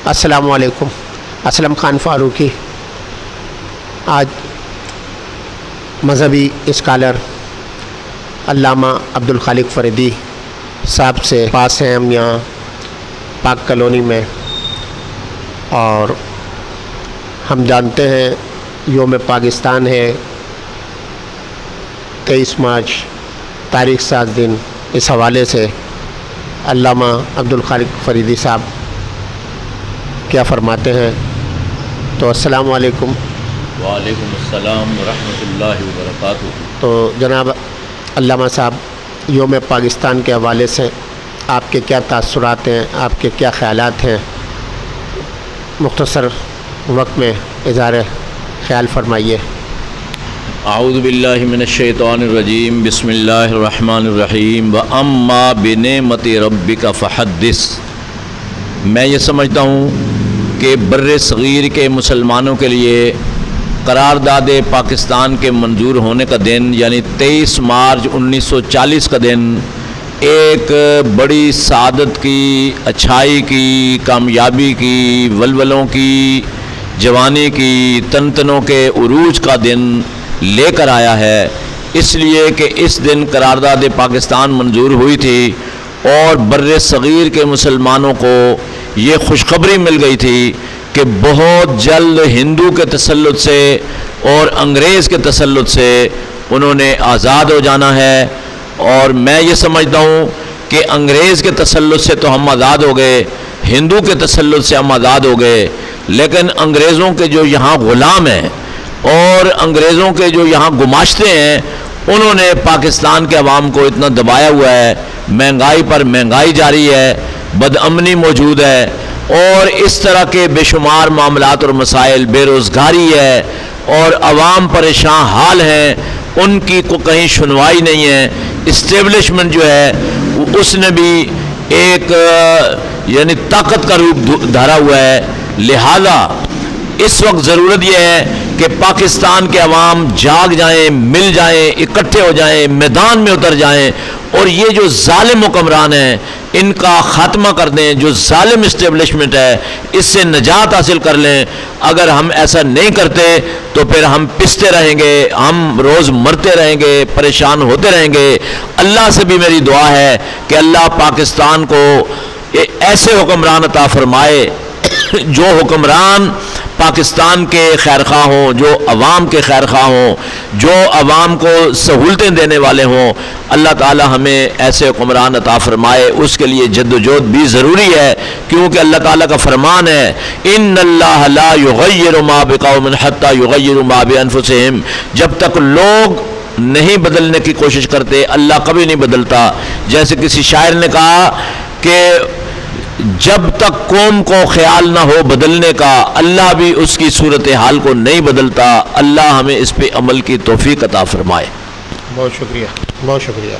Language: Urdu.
السلام علیکم۔ اسلم خان فاروقی آج مذہبی اسکالر علامہ عبدالخالق فریدی صاحب سے پاس ہیں ہم یہاں پاک کالونی میں، اور ہم جانتے ہیں یوم پاکستان ہے 23 مارچ تاریخ 7 دن۔ اس حوالے سے علامہ عبدالخالق فریدی صاحب کیا فرماتے ہیں؟ تو السلام علیکم۔ وعلیکم السلام ورحمۃ اللہ وبرکاتہ۔ تو جناب علامہ صاحب، یوم پاکستان کے حوالے سے آپ کے کیا تاثرات ہیں، آپ کے کیا خیالات ہیں؟ مختصر وقت میں اظہار خیال فرمائیے۔ اعوذ باللہ من الشیطان الرجیم، بسم اللہ الرحمن الرحیم۔ وَأَمَّا بِنِعْمَتِ رَبِّكَ فَحَدِّثْ۔ میں یہ سمجھتا ہوں کہ بر صغیر کے مسلمانوں کے لیے قرارداد پاکستان کے منظور ہونے کا دن، یعنی 23 مارچ 1940 کا دن، ایک بڑی سعادت کی، اچھائی کی، کامیابی کی، ولولوں کی، جوانی کی، تنتنوں کے عروج کا دن لے کر آیا ہے، اس لیے کہ اس دن قرارداد پاکستان منظور ہوئی تھی اور بر صغیر کے مسلمانوں کو یہ خوشخبری مل گئی تھی کہ بہت جلد ہندو کے تسلط سے اور انگریز کے تسلط سے انہوں نے آزاد ہو جانا ہے۔ اور میں یہ سمجھتا ہوں کہ انگریز کے تسلط سے تو ہم آزاد ہو گئے، ہندو کے تسلط سے ہم آزاد ہو گئے، لیکن انگریزوں کے جو یہاں غلام ہیں اور انگریزوں کے جو یہاں گماشتے ہیں، انہوں نے پاکستان کے عوام کو اتنا دبایا ہوا ہے، مہنگائی پر مہنگائی جاری ہے، بدامنی موجود ہے، اور اس طرح کے بے شمار معاملات اور مسائل، بے روزگاری ہے اور عوام پریشان حال ہیں، ان کی کو کہیں سنوائی نہیں ہے۔ اسٹیبلشمنٹ جو ہے اس نے بھی ایک یعنی طاقت کا روپ دھارا ہوا ہے، لہذا اس وقت ضرورت یہ ہے کہ پاکستان کے عوام جاگ جائیں، مل جائیں، اکٹھے ہو جائیں، میدان میں اتر جائیں، اور یہ جو ظالم حکمران ہیں ان کا خاتمہ کر دیں، جو ظالم اسٹیبلشمنٹ ہے اس سے نجات حاصل کر لیں۔ اگر ہم ایسا نہیں کرتے تو پھر ہم پستے رہیں گے، ہم روز مرتے رہیں گے، پریشان ہوتے رہیں گے۔ اللہ سے بھی میری دعا ہے کہ اللہ پاکستان کو ایسے حکمران عطا فرمائے جو حکمران پاکستان کے خیرخواہ ہوں، جو عوام کے خیرخواہ ہوں، جو عوام کو سہولتیں دینے والے ہوں۔ اللہ تعالی ہمیں ایسے حکمران عطا فرمائے، اس کے لیے جد و جہد بھی ضروری ہے، کیونکہ اللہ تعالیٰ کا فرمان ہے ان اللہ لا یغیر ما بقوم حتی یغیروا ما بانفسہم۔ جب تک لوگ نہیں بدلنے کی کوشش کرتے، اللہ کبھی نہیں بدلتا۔ جیسے کسی شاعر نے کہا کہ جب تک قوم کو خیال نہ ہو بدلنے کا، اللہ بھی اس کی صورتحال کو نہیں بدلتا۔ اللہ ہمیں اس پہ عمل کی توفیق عطا فرمائے۔ بہت شکریہ، بہت شکریہ۔